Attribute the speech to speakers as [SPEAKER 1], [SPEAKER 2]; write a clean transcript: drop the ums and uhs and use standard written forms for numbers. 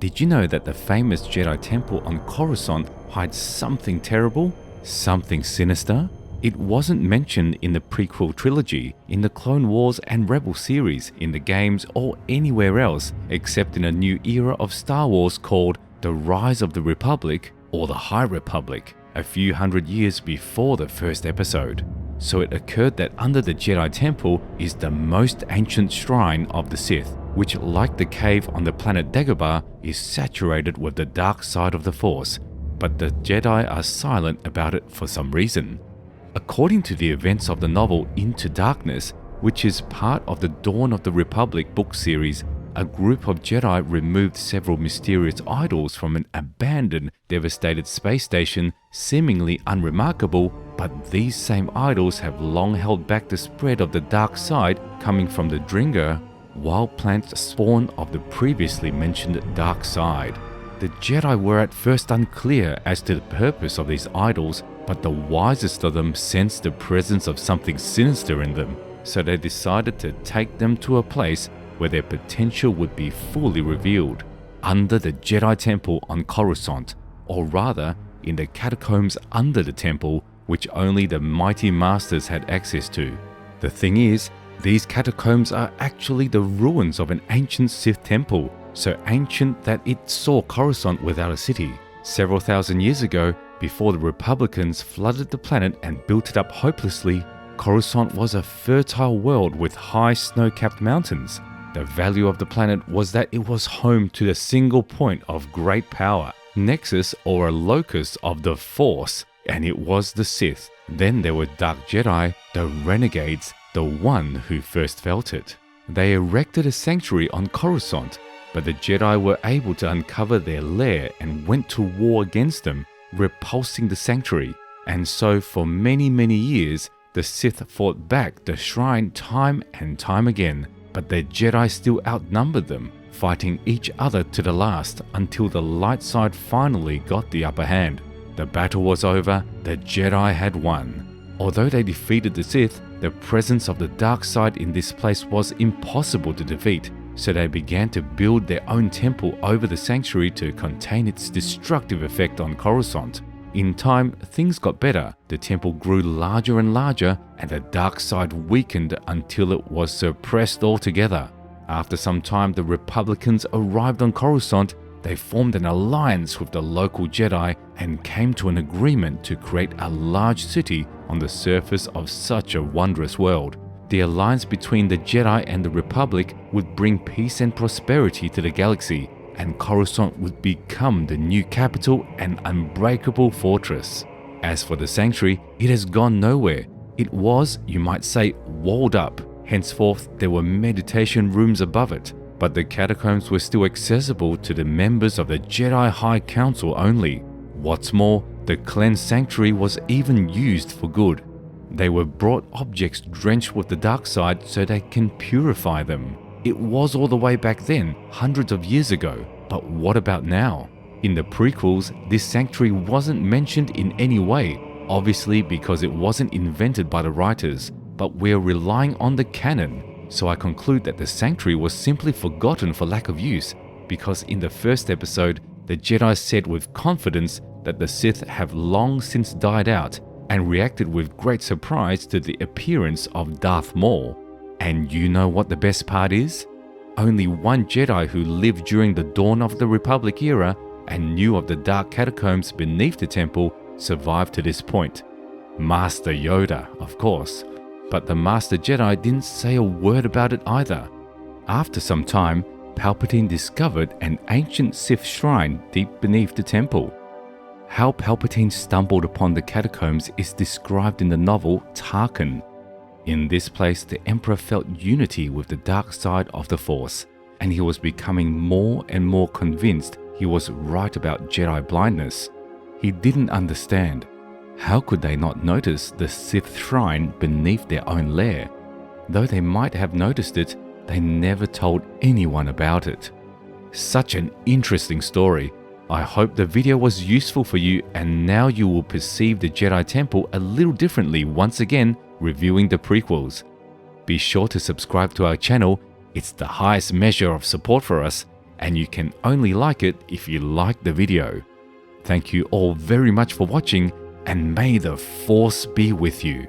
[SPEAKER 1] Did you know that the famous Jedi Temple on Coruscant hides something terrible? Something sinister? It wasn't mentioned in the prequel trilogy, in the Clone Wars and Rebel series, in the games, or anywhere else except in a new era of Star Wars called The Rise of the Republic or the High Republic, a few hundred years before the first episode. So it occurred that under the Jedi Temple is the most ancient shrine of the Sith, which, like the cave on the planet Dagobah, is saturated with the dark side of the Force, but the Jedi are silent about it for some reason. According to the events of the novel Into Darkness, which is part of the Dawn of the Republic book series, a group of Jedi removed several mysterious idols from an abandoned, devastated space station, seemingly unremarkable, but these same idols have long held back the spread of the dark side coming from the Dringar, wild plants spawn of the previously mentioned dark side. The Jedi were at first unclear as to the purpose of these idols, but the wisest of them sensed the presence of something sinister in them, so they decided to take them to a place where their potential would be fully revealed, under the Jedi Temple on Coruscant, or rather, in the catacombs under the temple, which only the mighty masters had access to. The thing is, these catacombs are actually the ruins of an ancient Sith temple, so ancient that it saw Coruscant without a city. Several thousand years ago, before the Republicans flooded the planet and built it up hopelessly, Coruscant was a fertile world with high snow-capped mountains. The value of the planet was that it was home to the single point of great power, nexus or a locus of the Force, and it was the Sith. Then there were Dark Jedi, the renegades, the one who first felt it. They erected a sanctuary on Coruscant, but the Jedi were able to uncover their lair and went to war against them, repulsing the sanctuary. And so for many years, the Sith fought back the shrine time and time again, but the Jedi still outnumbered them, fighting each other to the last until the light side finally got the upper hand. The battle was over, the Jedi had won. Although they defeated the Sith, the presence of the dark side in this place was impossible to defeat, so they began to build their own temple over the sanctuary to contain its destructive effect on Coruscant. In time, things got better. The temple grew larger and larger, and the dark side weakened until it was suppressed altogether. After some time, the Republicans arrived on Coruscant. They formed an alliance with the local Jedi and came to an agreement to create a large city on the surface of such a wondrous world. The alliance between the Jedi and the Republic would bring peace and prosperity to the galaxy, and Coruscant would become the new capital and unbreakable fortress. As for the sanctuary, it has gone nowhere. It was, you might say, walled up. Henceforth, there were meditation rooms above it, but the catacombs were still accessible to the members of the Jedi High Council only. What's more, the cleansed sanctuary was even used for good. They were brought objects drenched with the dark side so they can purify them. It was all the way back then, hundreds of years ago, but what about now? In the prequels, this sanctuary wasn't mentioned in any way, obviously because it wasn't invented by the writers, but we're relying on the canon, so I conclude that the sanctuary was simply forgotten for lack of use, because in the first episode, the Jedi said with confidence that the Sith have long since died out, and reacted with great surprise to the appearance of Darth Maul. And you know what the best part is? Only one Jedi who lived during the Dawn of the Republic era and knew of the dark catacombs beneath the temple survived to this point. Master Yoda, of course. But the Master Jedi didn't say a word about it either. After some time, Palpatine discovered an ancient Sith shrine deep beneath the temple. How Palpatine stumbled upon the catacombs is described in the novel Tarkin. In this place, the Emperor felt unity with the dark side of the Force, and he was becoming more and more convinced he was right about Jedi blindness. He didn't understand. How could they not notice the Sith shrine beneath their own lair? Though they might have noticed it, they never told anyone about it. Such an interesting story. I hope the video was useful for you, and now you will perceive the Jedi Temple a little differently once again reviewing the prequels. Be sure to subscribe to our channel, it's the highest measure of support for us, and you can only like it if you like the video. Thank you all very much for watching, and may the Force be with you.